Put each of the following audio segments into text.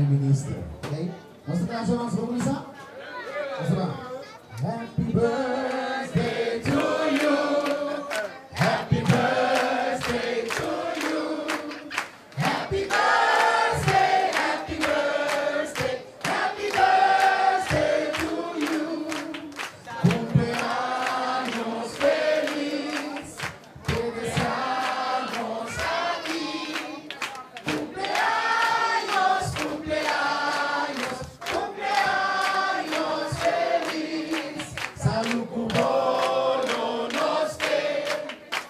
Prime Minister. Okay? Vamos a cantar vamos a comenzar? Vamos a Happy birthday to you. Happy birthday to you. Happy birthday, happy birthday, happy birthday to you. Cumpleaños feliz, te deseamos aquí. Cumpleaños, cumpleaños, cumpleaños feliz. Salud cubano nos ve,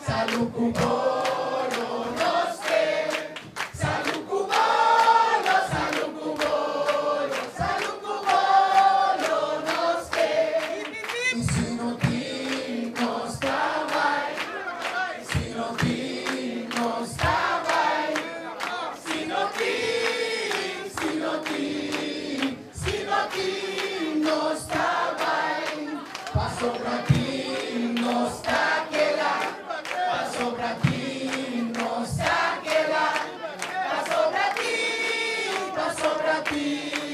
salud cubano nos ve. Salud cubano, salud cubano, salud cubano nos ve. Y si no no está mal, si no está mal, si no no está mal, paso por aquí no está quedar, paso por aquí no está quedar, paso por aquí, paso por aquí.